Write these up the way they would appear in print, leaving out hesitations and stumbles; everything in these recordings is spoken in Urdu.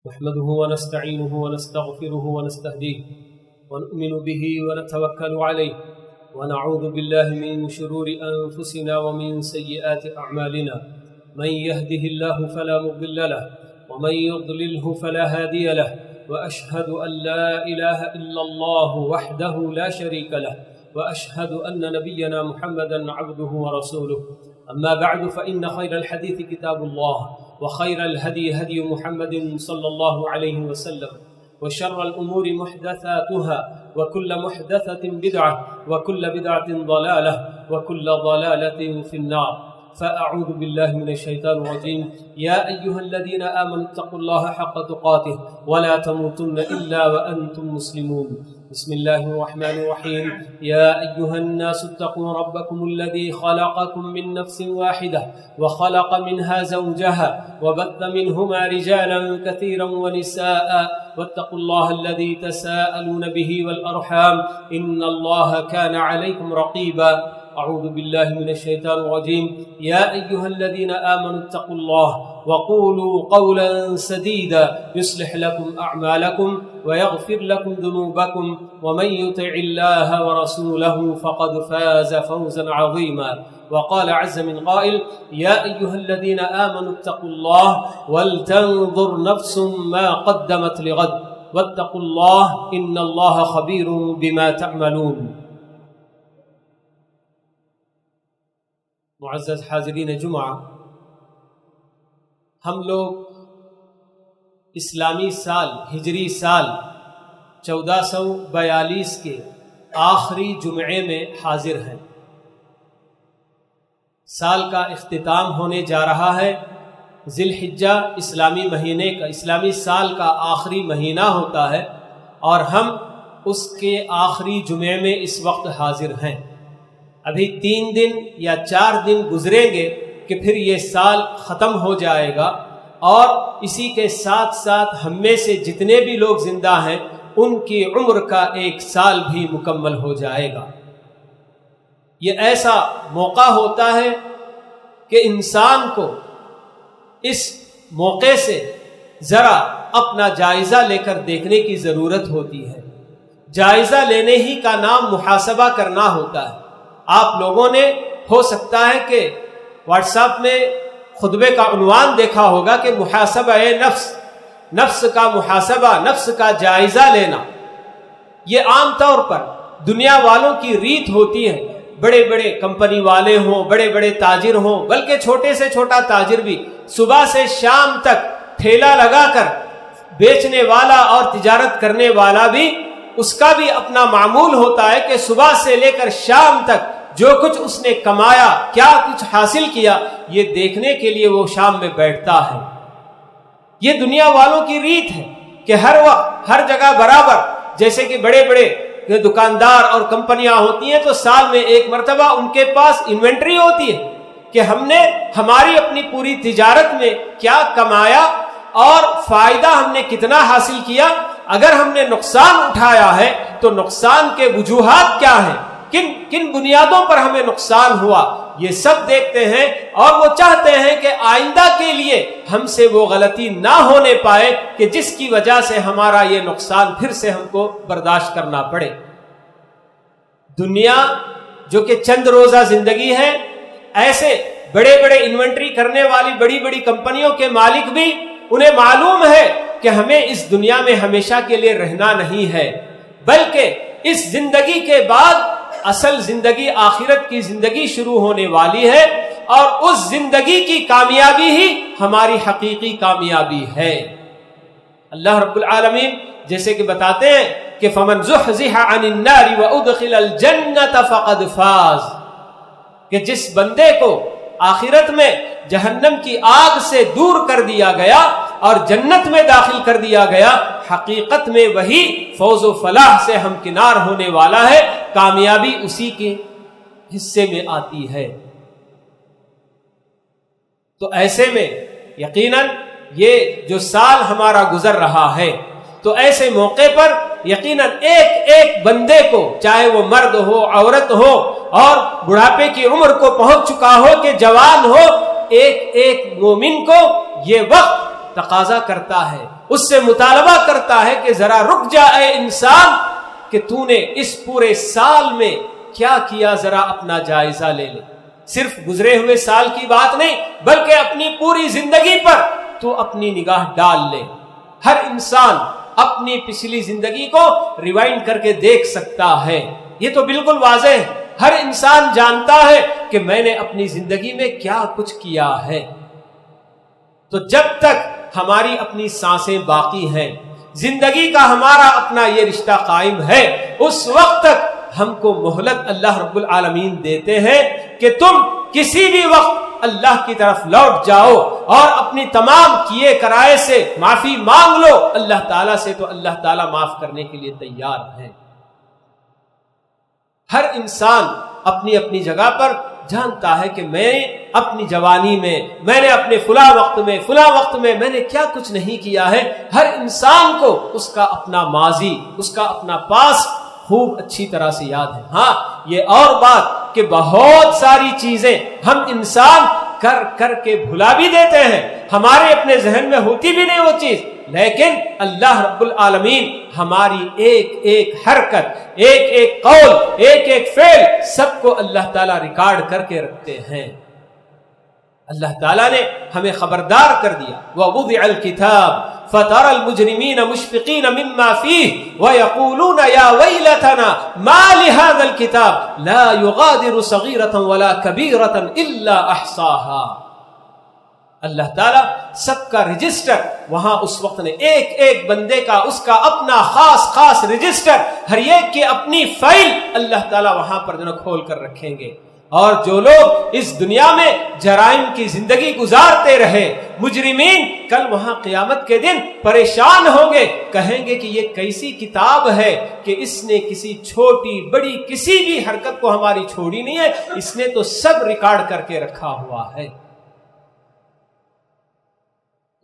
نحمده ونستعينه ونستغفره ونستهديه ونؤمن به ونتوكل عليه ونعوذ بالله من شرور أنفسنا ومن سيئات أعمالنا من يهده الله فلا مضل له ومن يضلله فلا هادي له وأشهد أن لا إله إلا الله وحده لا شريك له وأشهد أن نبينا محمدا عبده ورسوله أما بعد فإن خير الحديث كتاب الله وخير الهدي هدي محمد صلى الله عليه وسلم وشر الأمور محدثاتها وكل محدثة بدعة وكل بدعة ضلالة وكل ضلالة في النار فأعوذ بالله من الشيطان الرجيم يا أيها الذين آمنوا اتقوا الله حق تقاته ولا تموتن إلا وأنتم مسلمون بسم الله الرحمن الرحيم يا أيها الناس اتقوا ربكم الذي خلقكم من نفس واحدة وخلق منها زوجها وبث منهما رجالا كثيرا ونساء واتقوا الله الذي تساءلون به والأرحام إن الله كان عليكم رقيبا أعوذ بالله من الشيطان الرجيم يا أيها الذين آمنوا اتقوا الله وقولوا قولا سديدا يصلح لكم أعمالكم ويغفر لكم ذنوبكم ومن يطع الله ورسوله فقد فاز فوزا عظيما وقال عز من قائل يا أيها الذين آمنوا اتقوا الله ولتنظر نفس ما قدمت لغد واتقوا الله إن الله خبير بما تعملون معزز حاضرین جمعہ، ہم لوگ اسلامی سال ہجری سال 1442 کے آخری جمعے میں حاضر ہیں۔ سال کا اختتام ہونے جا رہا ہے۔ ذی الحجہ اسلامی مہینے کا اسلامی سال کا آخری مہینہ ہوتا ہے اور ہم اس کے آخری جمعے میں اس وقت حاضر ہیں۔ ابھی 3 دن یا 4 دن گزریں گے کہ پھر یہ سال ختم ہو جائے گا اور اسی کے ساتھ ساتھ ہم میں سے جتنے بھی لوگ زندہ ہیں ان کی عمر کا 1 سال بھی مکمل ہو جائے گا۔ یہ ایسا موقع ہوتا ہے کہ انسان کو اس موقع سے ذرا اپنا جائزہ لے کر دیکھنے کی ضرورت ہوتی ہے۔ جائزہ لینے ہی کا نام محاسبہ کرنا ہوتا ہے۔ آپ لوگوں نے ہو سکتا ہے کہ واٹس ایپ میں خطبے کا عنوان دیکھا ہوگا کہ محاسبہ نفس، نفس کا محاسبہ، نفس کا جائزہ لینا۔ یہ عام طور پر دنیا والوں کی ریت ہوتی ہے۔ بڑے بڑے کمپنی والے ہوں، بڑے بڑے تاجر ہوں، بلکہ چھوٹے سے چھوٹا تاجر بھی صبح سے شام تک ٹھیلا لگا کر بیچنے والا اور تجارت کرنے والا بھی، اس کا بھی اپنا معمول ہوتا ہے کہ صبح سے لے کر شام تک جو کچھ اس نے کمایا، کیا کچھ حاصل کیا، یہ دیکھنے کے لیے وہ شام میں بیٹھتا ہے۔ یہ دنیا والوں کی ریت ہے کہ ہر وقت ہر جگہ برابر، جیسے کہ بڑے بڑے دکاندار اور کمپنیاں ہوتی ہیں تو سال میں 1 مرتبہ ان کے پاس انوینٹری ہوتی ہے کہ ہم نے ہماری اپنی پوری تجارت میں کیا کمایا اور فائدہ ہم نے کتنا حاصل کیا۔ اگر ہم نے نقصان اٹھایا ہے تو نقصان کے وجوہات کیا ہیں، کن بنیادوں پر ہمیں نقصان ہوا، یہ سب دیکھتے ہیں اور وہ چاہتے ہیں کہ آئندہ کے لیے ہم سے وہ غلطی نہ ہونے پائے کہ جس کی وجہ سے ہمارا یہ نقصان پھر سے ہم کو برداشت کرنا پڑے۔ دنیا جو کہ چند روزہ زندگی ہے، ایسے بڑے بڑے انوینٹری کرنے والی بڑی بڑی کمپنیوں کے مالک بھی انہیں معلوم ہے کہ ہمیں اس دنیا میں ہمیشہ کے لیے رہنا نہیں ہے، بلکہ اس زندگی کے بعد اصل زندگی آخرت کی زندگی شروع ہونے والی ہے اور اس زندگی کی کامیابی ہی ہماری حقیقی کامیابی ہے۔ اللہ رب العالمین جیسے کہ بتاتے ہیں کہ فمن زحزح عن النار وادخل الجنۃ فقد فاز، کہ جس بندے کو آخرت میں جہنم کی آگ سے دور کر دیا گیا اور جنت میں داخل کر دیا گیا، حقیقت میں وہی فوز و فلاح سے ہمکنار ہونے والا ہے، کامیابی اسی کے حصے میں آتی ہے۔ تو ایسے میں یقیناً یہ جو سال ہمارا گزر رہا ہے تو ایسے موقع پر یقیناً ایک ایک بندے کو، چاہے وہ مرد ہو عورت ہو اور بڑھاپے کی عمر کو پہنچ چکا ہو کہ جوان ہو، ایک ایک مومن کو یہ وقت تقاضا کرتا ہے، اس سے مطالبہ کرتا ہے کہ ذرا رک جا اے انسان کہ تو نے اس پورے سال میں کیا کیا، ذرا اپنا جائزہ لے لے۔ صرف گزرے ہوئے سال کی بات نہیں بلکہ اپنی پوری زندگی پر تو اپنی نگاہ ڈال لے۔ ہر انسان اپنی پچھلی زندگی کو ریوائنڈ کر کے دیکھ سکتا ہے، یہ تو بالکل واضح ہے، ہر انسان جانتا ہے کہ میں نے اپنی زندگی میں کیا کچھ کیا ہے۔ تو جب تک ہماری اپنی سانسیں باقی ہیں، زندگی کا ہمارا اپنا یہ رشتہ قائم ہے، اس وقت تک ہم کو مہلت اللہ رب العالمین دیتے ہیں کہ تم کسی بھی وقت اللہ کی طرف لوٹ جاؤ اور اپنی تمام کیے کرائے سے معافی مانگ لو اللہ تعالیٰ سے، تو اللہ تعالیٰ معاف کرنے کے لیے تیار ہے۔ ہر انسان اپنی اپنی جگہ پر جانتا ہے کہ میں اپنی جوانی میں نے اپنے فلاں وقت میں میں نے کیا کچھ نہیں کیا ہے۔ ہر انسان کو اس کا اپنا ماضی، اس کا اپنا پاس خوب اچھی طرح سے یاد ہے۔ ہاں یہ اور بات کہ بہت ساری چیزیں ہم انسان کر کے بھلا بھی دیتے ہیں، ہمارے اپنے ذہن میں ہوتی بھی نہیں وہ چیز، لیکن اللہ رب العالمین ہماری ایک ایک حرکت، ایک ایک قول، ایک ایک فعل، سب کو اللہ تعالیٰ ریکارڈ کر کے رکھتے ہیں۔ اللہ تعالیٰ نے ہمیں خبردار کر دیا، وَوُضِعَ الْكِتَابُ فَتَرَى الْمُجْرِمِينَ مُشْفِقِينَ مِمَّا فِيهِ وَيَقُولُونَ يَا وَيْلَتَنَا مَا لِهَذَا الْكِتَابِ لَا يُغَادِرُ صَغِيرَةً وَلَا كَبِيرَةً إِلَّا أَحْصَاهَا۔ اللہ تعالیٰ سب کا رجسٹر وہاں اس وقت نے ایک ایک بندے کا اس کا اپنا خاص رجسٹر، ہر ایک کی اپنی فائل اللہ تعالیٰ وہاں پر کھول کر رکھیں گے۔ اور جو لوگ اس دنیا میں جرائم کی زندگی گزارتے رہے، مجرمین کل وہاں قیامت کے دن پریشان ہوں گے، کہیں گے کہ یہ کیسی کتاب ہے کہ اس نے کسی چھوٹی بڑی کسی بھی حرکت کو ہماری چھوڑی نہیں ہے، اس نے تو سب ریکارڈ کر کے رکھا ہوا ہے۔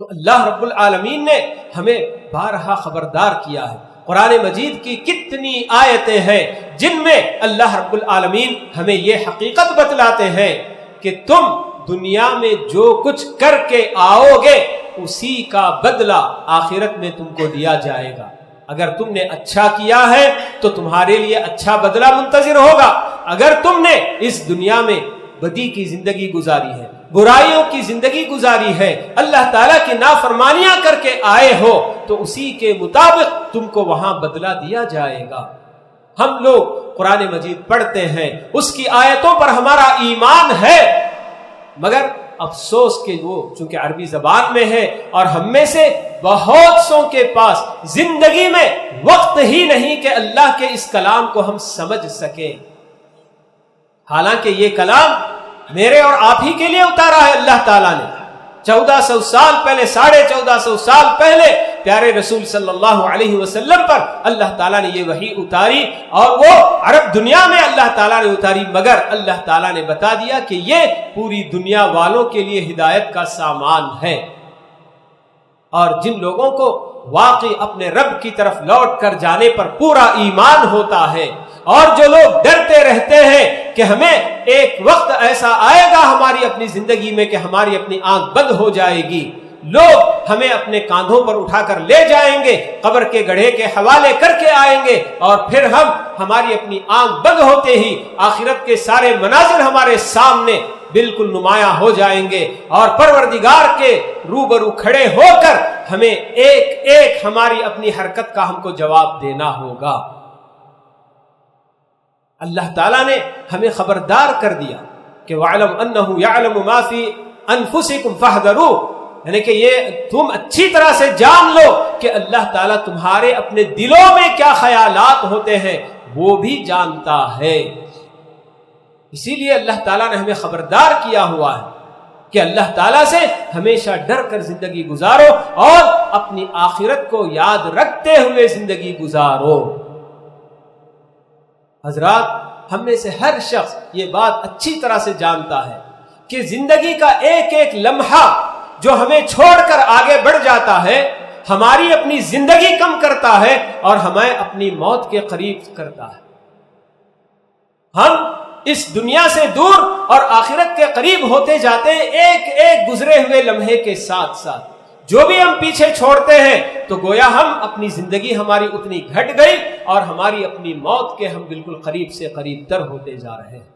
تو اللہ رب العالمین نے ہمیں بارہا خبردار کیا ہے۔ قرآن مجید کی کتنی آیتیں ہیں جن میں اللہ رب العالمین ہمیں یہ حقیقت بتلاتے ہیں کہ تم دنیا میں جو کچھ کر کے آؤ گے اسی کا بدلہ آخرت میں تم کو دیا جائے گا۔ اگر تم نے اچھا کیا ہے تو تمہارے لیے اچھا بدلہ منتظر ہوگا، اگر تم نے اس دنیا میں بدی کی زندگی گزاری ہے، برائیوں کی زندگی گزاری ہے، اللہ تعالیٰ کی نافرمانیاں کر کے آئے ہو، تو اسی کے مطابق تم کو وہاں بدلہ دیا جائے گا۔ ہم لوگ قرآن مجید پڑھتے ہیں، اس کی آیتوں پر ہمارا ایمان ہے، مگر افسوس کہ وہ چونکہ عربی زبان میں ہے اور ہم میں سے بہت سوں کے پاس زندگی میں وقت ہی نہیں کہ اللہ کے اس کلام کو ہم سمجھ سکیں۔ حالانکہ یہ کلام میرے اور آپ ہی کے لیے اتارا ہے اللہ تعالیٰ نے۔ 1400 سال پہلے، 1450 سال پہلے پیارے رسول صلی اللہ علیہ وسلم پر اللہ تعالیٰ نے یہ وحی اتاری، اور وہ عرب دنیا میں اللہ تعالیٰ نے اتاری، مگر اللہ تعالیٰ نے بتا دیا کہ یہ پوری دنیا والوں کے لیے ہدایت کا سامان ہے۔ اور جن لوگوں کو واقعی اپنے رب کی طرف لوٹ کر جانے پر پورا ایمان ہوتا ہے، اور جو لوگ ڈرتے رہتے ہیں کہ ہمیں ایک وقت ایسا آئے گا ہماری اپنی زندگی میں کہ ہماری اپنی آنکھ بند ہو جائے گی، لوگ ہمیں اپنے کاندھوں پر اٹھا کر لے جائیں گے، قبر کے گڑھے کے حوالے کر کے آئیں گے، اور پھر ہماری اپنی آنکھ بند ہوتے ہی آخرت کے سارے مناظر ہمارے سامنے بالکل نمایاں ہو جائیں گے، اور پروردگار کے روبرو کھڑے ہو کر ہمیں ایک ایک ہماری اپنی حرکت کا ہم کو جواب دینا ہوگا۔ اللہ تعالیٰ نے ہمیں خبردار کر دیا کہ وَعْلَمْ أَنَّهُ يَعْلَمُ مَا فِي أَنفُسِكُمْ فَاحْذَرُوهُ، یعنی کہ یہ تم اچھی طرح سے جان لو کہ اللہ تعالیٰ تمہارے اپنے دلوں میں کیا خیالات ہوتے ہیں وہ بھی جانتا ہے۔ اسی لیے اللہ تعالیٰ نے ہمیں خبردار کیا ہوا ہے کہ اللہ تعالیٰ سے ہمیشہ ڈر کر زندگی گزارو اور اپنی آخرت کو یاد رکھتے ہوئے زندگی گزارو۔ حضرات، ہم میں سے ہر شخص یہ بات اچھی طرح سے جانتا ہے کہ زندگی کا ایک ایک لمحہ جو ہمیں چھوڑ کر آگے بڑھ جاتا ہے ہماری اپنی زندگی کم کرتا ہے اور ہمیں اپنی موت کے قریب کرتا ہے۔ ہم اس دنیا سے دور اور آخرت کے قریب ہوتے جاتے ہیں ایک ایک گزرے ہوئے لمحے کے ساتھ ساتھ۔ جو بھی ہم پیچھے چھوڑتے ہیں تو گویا ہم اپنی زندگی ہماری اتنی گھٹ گئی اور ہماری اپنی موت کے ہم بالکل قریب سے قریب تر ہوتے جا رہے ہیں۔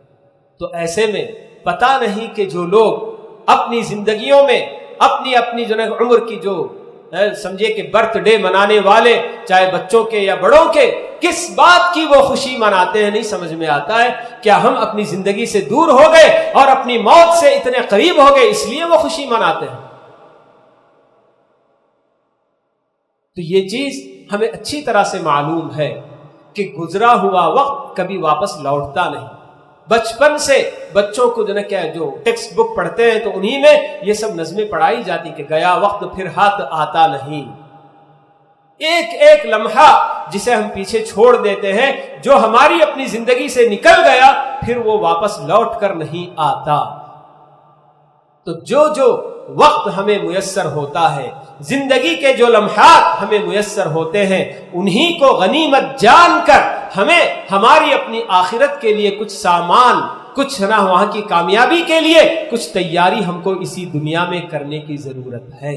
تو ایسے میں پتہ نہیں کہ جو لوگ اپنی زندگیوں میں اپنی اپنی جو عمر کی جو سمجھے کہ برتھ ڈے منانے والے، چاہے بچوں کے یا بڑوں کے، کس بات کی وہ خوشی مناتے ہیں نہیں سمجھ میں آتا ہے۔ کیا ہم اپنی زندگی سے دور ہو گئے اور اپنی موت سے اتنے قریب ہو گئے اس لیے وہ خوشی مناتے ہیں؟ تو یہ چیز ہمیں اچھی طرح سے معلوم ہے کہ گزرا ہوا وقت کبھی واپس لوٹتا نہیں۔ بچپن سے بچوں کو جو ٹیکسٹ بک پڑھتے ہیں تو انہی میں یہ سب نظمیں پڑھائی جاتی کہ گیا وقت پھر ہاتھ آتا نہیں۔ ایک ایک لمحہ جسے ہم پیچھے چھوڑ دیتے ہیں، جو ہماری اپنی زندگی سے نکل گیا، پھر وہ واپس لوٹ کر نہیں آتا۔ تو جو وقت ہمیں میسر ہوتا ہے، زندگی کے جو لمحات ہمیں میسر ہوتے ہیں، انہی کو غنیمت جان کر ہمیں ہماری اپنی آخرت کے لیے کچھ سامان، کچھ نہ وہاں کی کامیابی کے لیے کچھ تیاری ہم کو اسی دنیا میں کرنے کی ضرورت ہے۔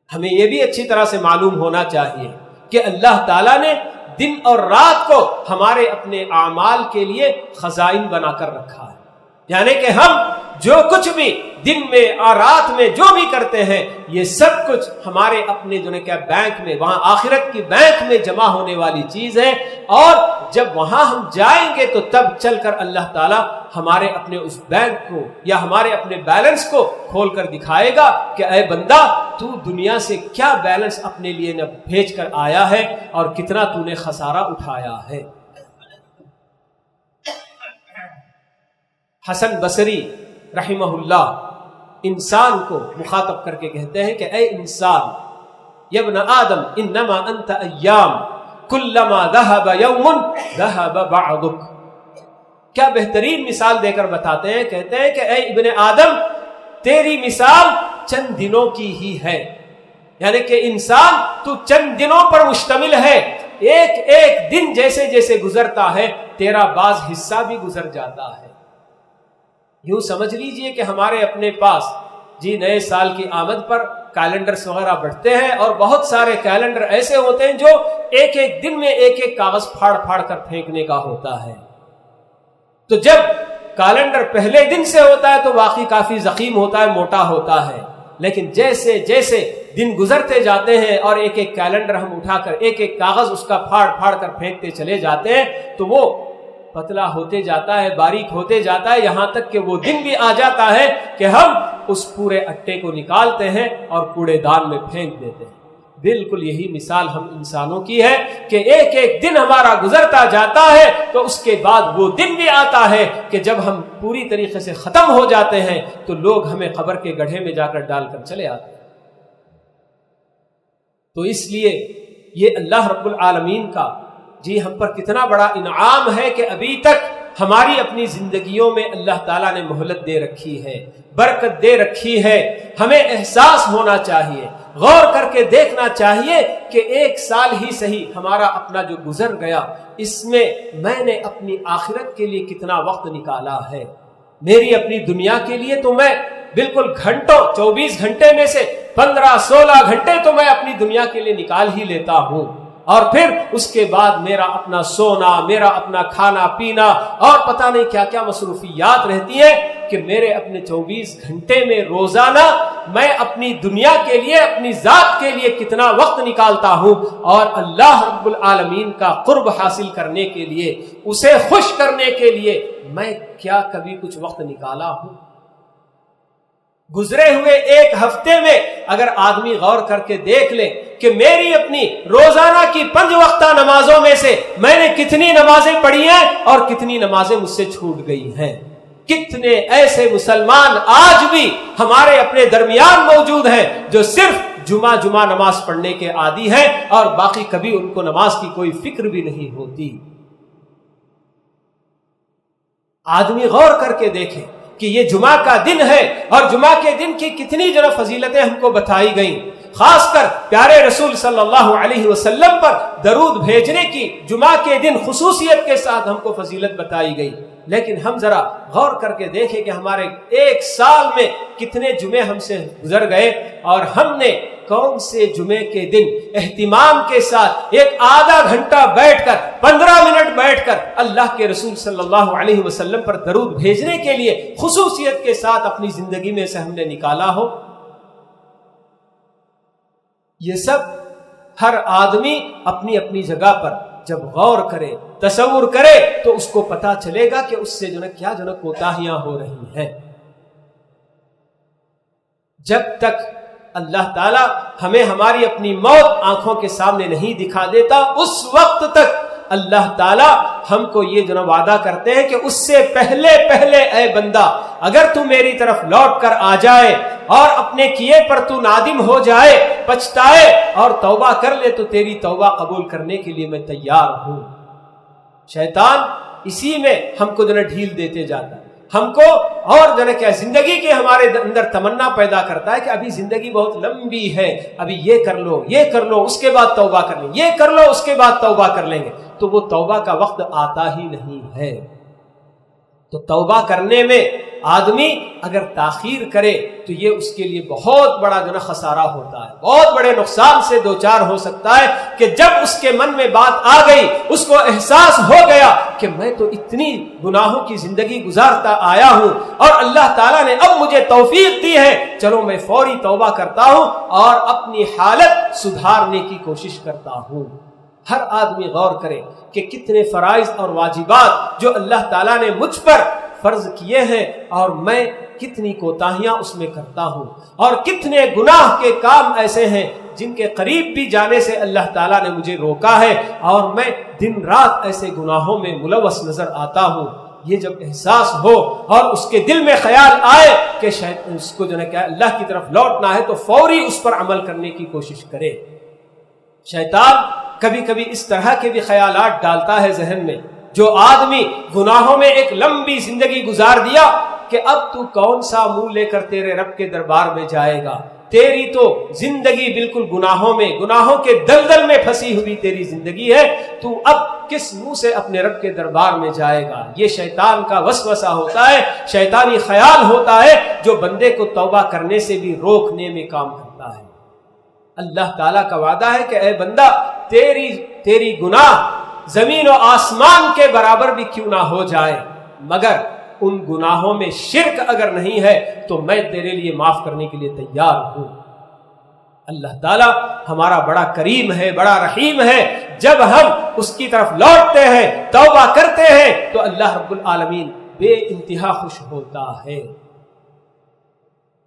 ہمیں یہ بھی اچھی طرح سے معلوم ہونا چاہیے کہ اللہ تعالیٰ نے دن اور رات کو ہمارے اپنے اعمال کے لیے خزائن بنا کر رکھا ہے، یعنی کہ ہم جو کچھ بھی دن میں اور رات میں جو بھی کرتے ہیں، یہ سب کچھ ہمارے اپنے بینک میں، وہاں آخرت کی بینک میں جمع ہونے والی چیز ہے، اور جب وہاں ہم جائیں گے تو تب چل کر اللہ تعالیٰ ہمارے اپنے اس بینک کو یا ہمارے اپنے بیلنس کو کھول کر دکھائے گا کہ اے بندہ، تو دنیا سے کیا بیلنس اپنے لیے نہ بھیج کر آیا ہے اور کتنا تو نے خسارہ اٹھایا ہے۔ حسن بصری رحمہ اللہ انسان کو مخاطب کر کے کہتے ہیں کہ اے انسان، یا ابن آدم انما انت ایام کلما ذهب یوم ذهب بعضک۔ کیا بہترین مثال دے کر بتاتے ہیں، کہتے ہیں کہ اے ابن آدم، تیری مثال چند دنوں کی ہی ہے، یعنی کہ انسان تو چند دنوں پر مشتمل ہے، ایک ایک دن جیسے جیسے گزرتا ہے تیرا بعض حصہ بھی گزر جاتا ہے۔ یوں سمجھ لیجئے کہ ہمارے اپنے پاس نئے سال کی آمد پر کیلنڈرز وغیرہ بڑھتے ہیں، اور بہت سارے کیلنڈر ایسے ہوتے ہیں جو ایک ایک دن میں ایک ایک کاغذ پھاڑ پھاڑ کر پھینکنے کا ہوتا ہے۔ تو جب کیلنڈر پہلے دن سے ہوتا ہے تو واقعی کافی ضخیم ہوتا ہے، موٹا ہوتا ہے، لیکن جیسے جیسے دن گزرتے جاتے ہیں اور ایک ایک کیلنڈر ہم اٹھا کر ایک ایک کاغذ اس کا پھاڑ پھاڑ کر پھینکتے چلے جاتے ہیں تو وہ پتلا ہوتے جاتا ہے، باریک ہوتے جاتا ہے، یہاں تک کہ وہ دن بھی آ جاتا ہے کہ ہم اس پورے اٹے کو نکالتے ہیں اور کوڑے دان میں پھینک دیتے ہیں۔ بالکل یہی مثال ہم انسانوں کی ہے کہ ایک ایک دن ہمارا گزرتا جاتا ہے تو اس کے بعد وہ دن بھی آتا ہے کہ جب ہم پوری طریقے سے ختم ہو جاتے ہیں تو لوگ ہمیں قبر کے گڑھے میں جا کر ڈال کر چلے آتے ہیں۔ تو اس لیے یہ اللہ رب العالمین کا ہم پر کتنا بڑا انعام ہے کہ ابھی تک ہماری اپنی زندگیوں میں اللہ تعالیٰ نے مہلت دے رکھی ہے، برکت دے رکھی ہے۔ ہمیں احساس ہونا چاہیے، غور کر کے دیکھنا چاہیے کہ ایک سال ہی صحیح ہمارا اپنا جو گزر گیا، اس میں میں نے اپنی آخرت کے لیے کتنا وقت نکالا ہے۔ میری اپنی دنیا کے لیے تو میں بالکل گھنٹوں 24 گھنٹے میں سے 15-16 گھنٹے تو میں اپنی دنیا کے لیے نکال ہی لیتا ہوں، اور پھر اس کے بعد میرا اپنا سونا، میرا اپنا کھانا پینا اور پتہ نہیں کیا کیا مصروفیات رہتی ہیں کہ میرے اپنے 24 گھنٹے میں روزانہ میں اپنی دنیا کے لیے، اپنی ذات کے لیے کتنا وقت نکالتا ہوں، اور اللہ رب العالمین کا قرب حاصل کرنے کے لیے، اسے خوش کرنے کے لیے میں کیا کبھی کچھ وقت نکالا ہوں؟ گزرے ہوئے ایک ہفتے میں اگر آدمی غور کر کے دیکھ لے کہ میری اپنی روزانہ کی 5 وقتہ نمازوں میں سے میں نے کتنی نمازیں پڑھی ہیں اور کتنی نمازیں مجھ سے چھوٹ گئی ہیں۔ کتنے ایسے مسلمان آج بھی ہمارے اپنے درمیان موجود ہیں جو صرف جمعہ نماز پڑھنے کے عادی ہیں اور باقی کبھی ان کو نماز کی کوئی فکر بھی نہیں ہوتی۔ آدمی غور کر کے دیکھے کہ یہ جمعہ کا دن ہے اور جمعہ کے دن کی کتنی فضیلتیں ہم کو بتائی گئیں، خاص کر پیارے رسول صلی اللہ علیہ وسلم پر درود بھیجنے کی جمعہ کے دن خصوصیت کے ساتھ ہم کو فضیلت بتائی گئی۔ لیکن ہم ذرا غور کر کے دیکھیں کہ ہمارے ایک سال میں کتنے جمعے ہم سے گزر گئے اور ہم نے کون سے جمعے کے دن اہتمام کے ساتھ ایک آدھا گھنٹہ بیٹھ کر 15 منٹ بیٹھ کر اللہ کے رسول صلی اللہ علیہ وسلم پر درود بھیجنے کے لیے خصوصیت کے ساتھ اپنی زندگی میں سے ہم نے نکالا ہو. یہ سب ہر آدمی اپنی اپنی جگہ پر جب غور کرے تصور کرے تو اس کو پتا چلے گا کہ اس سے کیا کوتاہیاں ہو رہی ہیں. جب تک اللہ تعالیٰ ہمیں ہماری اپنی موت آنکھوں کے سامنے نہیں دکھا دیتا اس وقت تک اللہ تعالیٰ ہم کو یہ وعدہ کرتے ہیں کہ اس سے پہلے اے بندہ اگر تو میری طرف لوٹ کر آ جائے اور اپنے کیے پر تو نادم ہو جائے پچھتائے اور توبہ کر لے تو تیری توبہ قبول کرنے کے لیے میں تیار ہوں. شیطان اسی میں ہم کو ڈھیل دیتے جاتا ہے, ہم کو اور کیا زندگی کے ہمارے اندر تمنا پیدا کرتا ہے کہ ابھی زندگی بہت لمبی ہے, ابھی یہ کر لو اس کے بعد توبہ کر لیں, یہ کر لو اس کے بعد توبہ کر لیں گے. تو وہ توبہ کا وقت آتا ہی نہیں ہے. تو توبہ کرنے میں آدمی اگر تاخیر کرے تو یہ اس کے لیے بہت بڑا خسارہ ہوتا ہے, بہت بڑے نقصان سے دوچار ہو سکتا ہے کہ جب اس کے من میں بات آ گئی, اس کو احساس ہو گیا کہ میں تو اتنی گناہوں کی زندگی گزارتا آیا ہوں اور اللہ تعالیٰ نے اب مجھے توفیق دی ہے, چلو میں فوری توبہ کرتا ہوں اور اپنی حالت سدھارنے کی کوشش کرتا ہوں. ہر آدمی غور کرے کہ کتنے فرائض اور واجبات جو اللہ تعالیٰ نے مجھ پر فرض کیے ہیں اور میں کتنی کوتاہیاں اس میں کرتا ہوں, اور کتنے گناہ کے کام ایسے ہیں جن کے قریب بھی جانے سے اللہ تعالیٰ نے مجھے روکا ہے اور میں دن رات ایسے گناہوں میں ملوث نظر آتا ہوں. یہ جب احساس ہو اور اس کے دل میں خیال آئے کہ شاید اس کو اللہ کی طرف لوٹنا ہے تو فوری اس پر عمل کرنے کی کوشش کرے. شیطان کبھی کبھی اس طرح کے بھی خیالات ڈالتا ہے ذہن میں, جو آدمی گناہوں میں ایک لمبی زندگی گزار دیا کہ اب تو کون سا منہ لے کر تیرے رب کے دربار میں جائے گا, تیری تو زندگی بالکل گناہوں کے دلدل میں پھنسی ہوئی تیری زندگی ہے, تو اب کس منہ سے اپنے رب کے دربار میں جائے گا. یہ شیطان کا وسوسہ ہوتا ہے, شیطانی خیال ہوتا ہے جو بندے کو توبہ کرنے سے بھی روکنے میں کام کرتا ہے. اللہ تعالیٰ کا وعدہ ہے کہ اے بندہ تیری گناہ زمین و آسمان کے برابر بھی کیوں نہ ہو جائے, مگر ان گناہوں میں شرک اگر نہیں ہے تو میں تیرے لیے معاف کرنے کے لیے تیار ہوں. اللہ تعالیٰ ہمارا بڑا کریم ہے, بڑا رحیم ہے. جب ہم اس کی طرف لوٹتے ہیں, توبہ کرتے ہیں, تو اللہ رب العالمین بے انتہا خوش ہوتا ہے.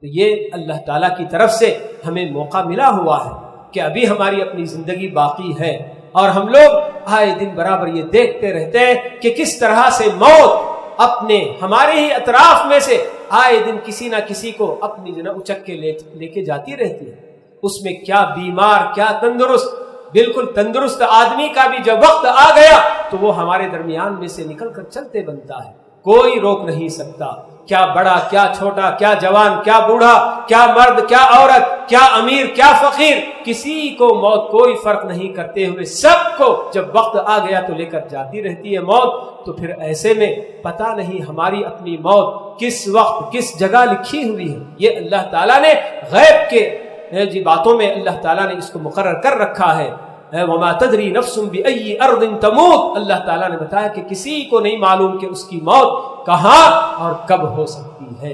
تو یہ اللہ تعالیٰ کی طرف سے ہمیں موقع ملا ہوا ہے کہ ابھی ہماری اپنی زندگی باقی ہے, اور ہم لوگ آئے دن برابر یہ دیکھتے رہتے ہیں کہ کس طرح سے موت اپنے ہمارے ہی اطراف میں سے آئے دن کسی نہ کسی کو اپنی اچک کے لے کے جاتی رہتی ہے. اس میں کیا بیمار کیا تندرست, بالکل تندرست آدمی کا بھی جب وقت آ گیا تو وہ ہمارے درمیان میں سے نکل کر چلتے بنتا ہے, کوئی روک نہیں سکتا. کیا بڑا کیا چھوٹا, کیا جوان کیا بوڑھا, کیا مرد کیا عورت, کیا امیر کیا فقیر, کسی کو موت کوئی فرق نہیں کرتے ہوئے سب کو جب وقت آ گیا تو لے کر جاتی رہتی ہے موت. تو پھر ایسے میں پتہ نہیں ہماری اپنی موت کس وقت کس جگہ لکھی ہوئی ہے. یہ اللہ تعالیٰ نے غیب کے باتوں میں اللہ تعالیٰ نے اس کو مقرر کر رکھا ہے. وما تدری نفس بأي ارض تموت, اللہ تعالیٰ نے بتایا کہ کسی کو نہیں معلوم کہ اس کی موت کہاں اور کب ہو سکتی ہے.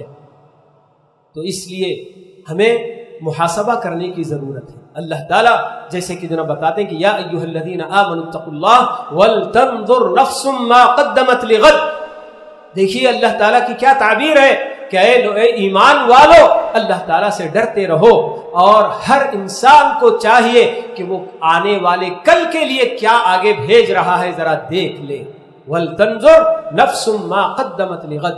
تو اس لیے ہمیں محاسبہ کرنے کی ضرورت ہے. اللہ تعالیٰ جیسے کہ جناب بتاتے ہیں کہ یا ایھا الذین آمنوا اتقوا اللہ ولتنظر نفس ما قدمت لغد. دیکھیے اللہ تعالیٰ کی کیا تعبیر ہے کہ اے ایمان والو اللہ تعالیٰ سے ڈرتے رہو, اور ہر انسان کو چاہیے کہ وہ آنے والے کل کے لیے کیا آگے بھیج رہا ہے ذرا دیکھ لے. وَلْتَنْظُرْ نَفْسٌ مَا قَدَّمَتْ لِغَدْ,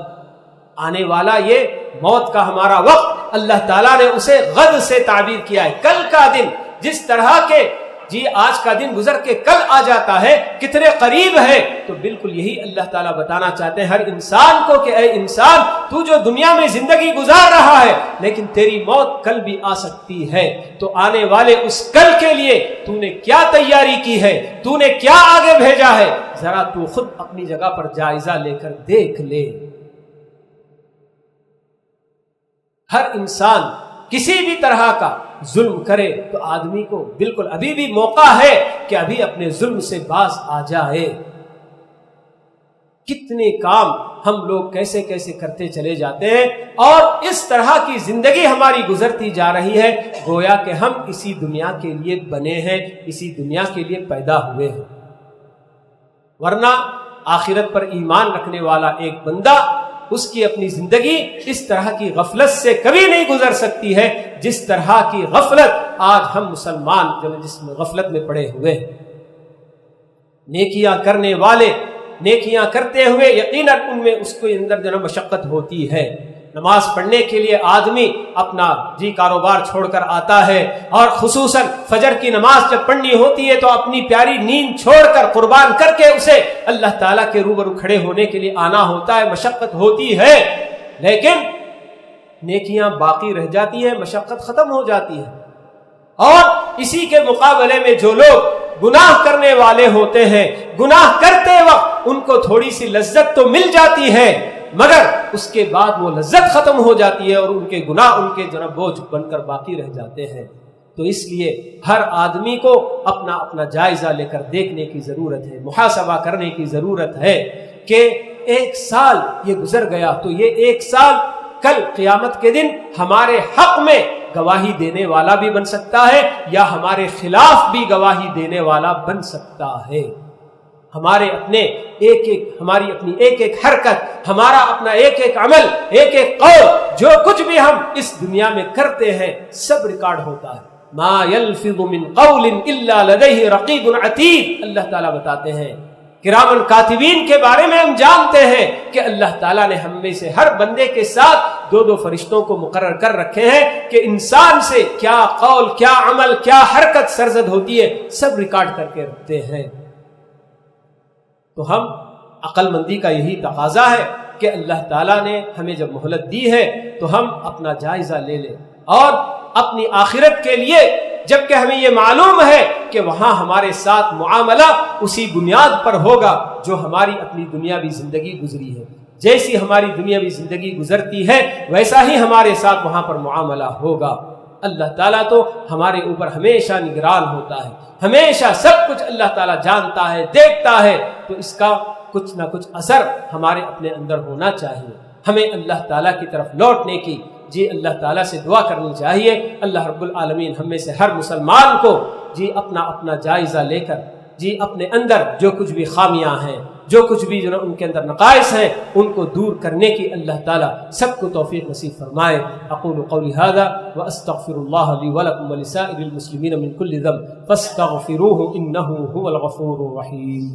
آنے والا یہ موت کا ہمارا وقت اللہ تعالیٰ نے اسے غد سے تعبیر کیا ہے, کل کا دن. جس طرح کے جی آج کا دن گزر کے کل آ جاتا ہے، کتنے قریب ہے، تو بالکل یہی اللہ تعالیٰ بتانا چاہتے ہیں ہر انسان کو کہ اے انسان، تو جو دنیا میں زندگی گزار رہا ہے لیکن تیری موت کل بھی آ سکتی ہے، تو آنے والے اس کل کے لیے تو نے کیا تیاری کی ہے، تو نے کیا آگے بھیجا ہے، ذرا تو خود اپنی جگہ پر جائزہ لے کر دیکھ لے۔ ہر انسان کسی بھی طرح کا ظلم کرے تو آدمی کو بالکل ابھی بھی موقع ہے کہ ابھی اپنے ظلم سے باز آ جائے۔ کتنے کام ہم لوگ کیسے کیسے کرتے چلے جاتے ہیں اور اس طرح کی زندگی ہماری گزرتی جا رہی ہے گویا کہ ہم اسی دنیا کے لیے بنے ہیں، اسی دنیا کے لیے پیدا ہوئے ہیں۔ ورنہ آخرت پر ایمان رکھنے والا ایک بندہ، اس کی اپنی زندگی اس طرح کی غفلت سے کبھی نہیں گزر سکتی ہے جس طرح کی غفلت آج ہم مسلمان جس میں غفلت میں پڑے ہوئے ہیں۔ نیکیاں کرنے والے نیکیاں کرتے ہوئے یقیناً ان میں اس کے اندر جو مشقت ہوتی ہے۔ نماز پڑھنے کے لیے آدمی اپنا کاروبار چھوڑ کر آتا ہے، اور خصوصاً فجر کی نماز جب پڑھنی ہوتی ہے تو اپنی پیاری نیند چھوڑ کر قربان کر کے اسے اللہ تعالیٰ کے روبرو کھڑے ہونے کے لیے آنا ہوتا ہے، مشقت ہوتی ہے، لیکن نیکیاں باقی رہ جاتی ہیں، مشقت ختم ہو جاتی ہے۔ اور اسی کے مقابلے میں جو لوگ گناہ کرنے والے ہوتے ہیں، گناہ کرتے وقت ان کو تھوڑی سی لذت تو مل جاتی ہے، مگر اس کے بعد وہ لذت ختم ہو جاتی ہے اور ان کے گناہ ان کے بوجھ بن کر باقی رہ جاتے ہیں۔ تو اس لیے ہر آدمی کو اپنا اپنا جائزہ لے کر دیکھنے کی ضرورت ہے، محاسبہ کرنے کی ضرورت ہے کہ ایک سال یہ گزر گیا تو یہ ایک سال کل قیامت کے دن ہمارے حق میں گواہی دینے والا بھی بن سکتا ہے یا ہمارے خلاف بھی گواہی دینے والا بن سکتا ہے۔ ہمارے اپنے ہماری اپنی ایک ایک حرکت، ہمارا اپنا ایک ایک عمل، ایک ایک قول، جو کچھ بھی ہم اس دنیا میں کرتے ہیں سب ریکارڈ ہوتا ہے۔ ما یلفظ من قول الا لدیہ رقیب عتید، اللہ تعالیٰ بتاتے ہیں۔ کرامن کاتبین کے بارے میں ہم جانتے ہیں کہ اللہ تعالیٰ نے ہم میں سے ہر بندے کے ساتھ دو فرشتوں کو مقرر کر رکھے ہیں کہ انسان سے کیا قول، کیا عمل، کیا حرکت سرزد ہوتی ہے سب ریکارڈ کر کے رکھتے ہیں۔ تو ہم عقل مندی کا یہی تقاضا ہے کہ اللہ تعالیٰ نے ہمیں جب مہلت دی ہے تو ہم اپنا جائزہ لے لیں، اور اپنی آخرت کے لیے جبکہ ہمیں یہ معلوم ہے کہ وہاں ہمارے ساتھ معاملہ اسی بنیاد پر ہوگا جو ہماری اپنی دنیاوی زندگی گزری ہے، جیسی ہماری دنیاوی زندگی گزرتی ہے ویسا ہی ہمارے ساتھ وہاں پر معاملہ ہوگا۔ اللہ تعالیٰ تو ہمارے اوپر ہمیشہ نگران ہوتا ہے، ہمیشہ سب کچھ اللہ تعالیٰ جانتا ہے، دیکھتا ہے، تو اس کا کچھ نہ کچھ اثر ہمارے اپنے اندر ہونا چاہیے۔ ہمیں اللہ تعالیٰ کی طرف لوٹنے کی اللہ تعالیٰ سے دعا کرنی چاہیے۔ اللہ رب العالمین ہم میں سے ہر مسلمان کو اپنا اپنا جائزہ لے کر اپنے اندر جو کچھ بھی خامیاں ہیں، جو کچھ بھی ان کے اندر نقائص ہیں، ان کو دور کرنے کی اللہ تعالیٰ سب کو توفیق نصیب فرمائے۔ اقول قولی ھذا واستغفر اللہ لی ولکم ولسائر المسلمین من کل ذنب فاستغفروہ انہ ھو الغفور الرحیم۔